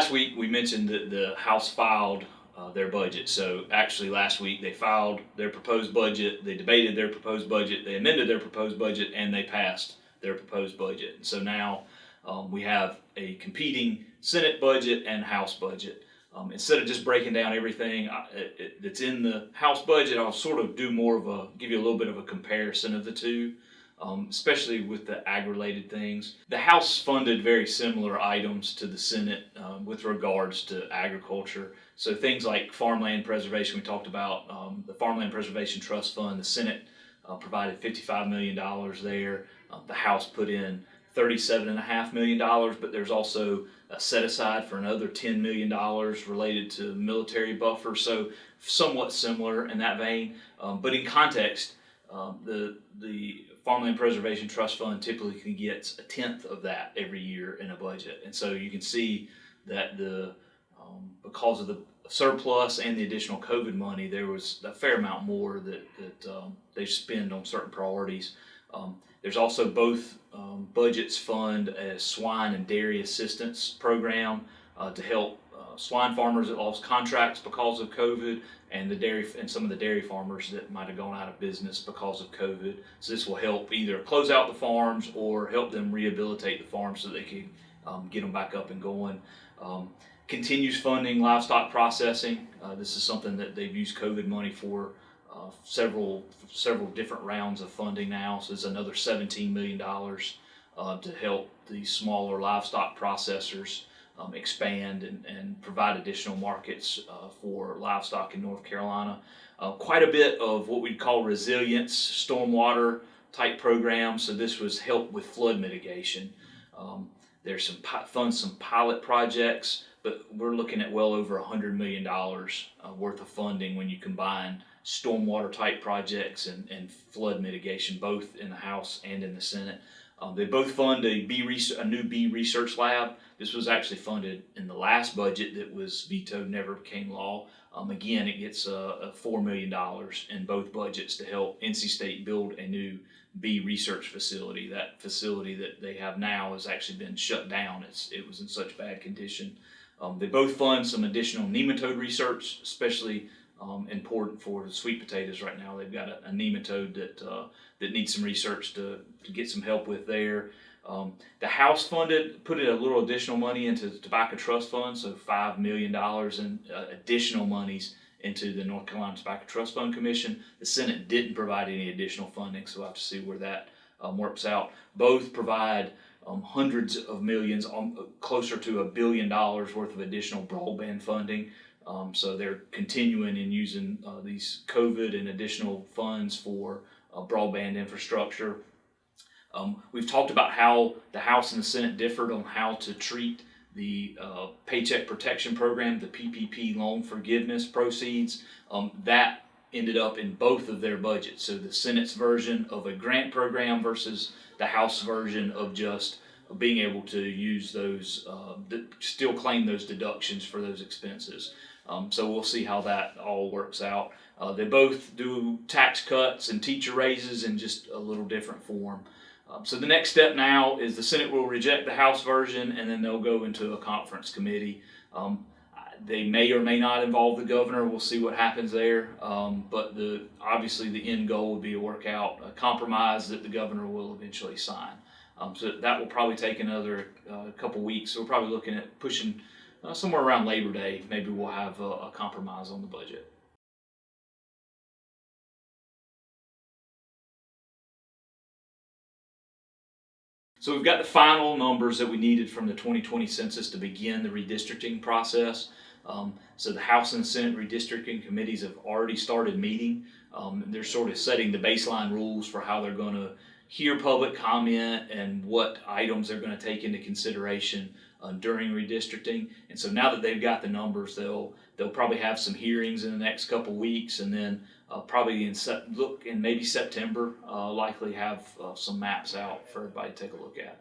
last week we mentioned that the House filed their budget. So actually last week they filed their proposed budget, they debated their proposed budget, they amended their proposed budget, and they passed their proposed budget. So now we have a competing Senate budget and House budget. Instead of just breaking down everything that's in the House budget, I'll sort of do more of give you a little bit of a comparison of the two, especially with the ag-related things. The House funded very similar items to the Senate with regards to agriculture. So things like farmland preservation, we talked about the Farmland Preservation Trust Fund. The Senate provided $55 million there. The House put in $37.5 million, but there's also a set aside for another $10 million related to military buffer, so somewhat similar in that vein. But in context, the Farmland Preservation Trust Fund typically gets 1/10 of that every year in a budget, and so you can see that because of the surplus and the additional COVID money, there was a fair amount more that they spend on certain priorities. There's also both budgets fund a swine and dairy assistance program to help swine farmers that lost contracts because of COVID, and some of the dairy farmers that might have gone out of business because of COVID. So this will help either close out the farms or help them rehabilitate the farms so they can get them back up and going. Continues funding livestock processing. This is something that they've used COVID money for several different rounds of funding now. So there's another $17 million to help the smaller livestock processors expand and provide additional markets for livestock in North Carolina. Quite a bit of what we'd call resilience, stormwater type programs. So this was help with flood mitigation. There's some pilot projects, but we're looking at well over $100 million worth of funding when you combine stormwater type projects and flood mitigation, both in the House and in the Senate. They both fund a new bee research lab. This was actually funded in the last budget that was vetoed, never became law. Again, it gets $4 million in both budgets to help NC State build a new bee research facility. That facility that they have now has actually been shut down. It was in such bad condition. They both fund some additional nematode research, especially important for the sweet potatoes right now. They've got a nematode that needs some research to get some help with there. The House put a little additional money into the Tobacco Trust Fund, so $5 million in additional monies into the North Carolina Tobacco Trust Fund Commission. The Senate didn't provide any additional funding, so we'll have to see where that works out. Both provide hundreds of millions, closer to $1 billion worth of additional broadband funding. So they're continuing and using these COVID and additional funds for broadband infrastructure. We've talked about how the House and the Senate differed on how to treat the Paycheck Protection Program, the PPP loan forgiveness proceeds. That ended up in both of their budgets. So the Senate's version of a grant program versus the House version of just being able to use those, still claim those deductions for those expenses. So we'll see how that all works out. They both do tax cuts and teacher raises in just a little different form. So the next step now is the Senate will reject the House version, and then they'll go into a conference committee. They may or may not involve the governor. We'll see what happens there. But obviously the end goal would be to work out a compromise that the governor will eventually sign. So that will probably take another couple weeks. So we're probably looking at pushing somewhere around Labor Day. Maybe we'll have a compromise on the budget. So we've got the final numbers that we needed from the 2020 census to begin the redistricting process. So the House and Senate redistricting committees have already started meeting. They're sort of setting the baseline rules for how they're going to hear public comment and what items they're going to take into consideration during redistricting. And so now that they've got the numbers, they'll probably have some hearings in the next couple weeks, and then probably in maybe September, likely have some maps out for everybody to take a look at.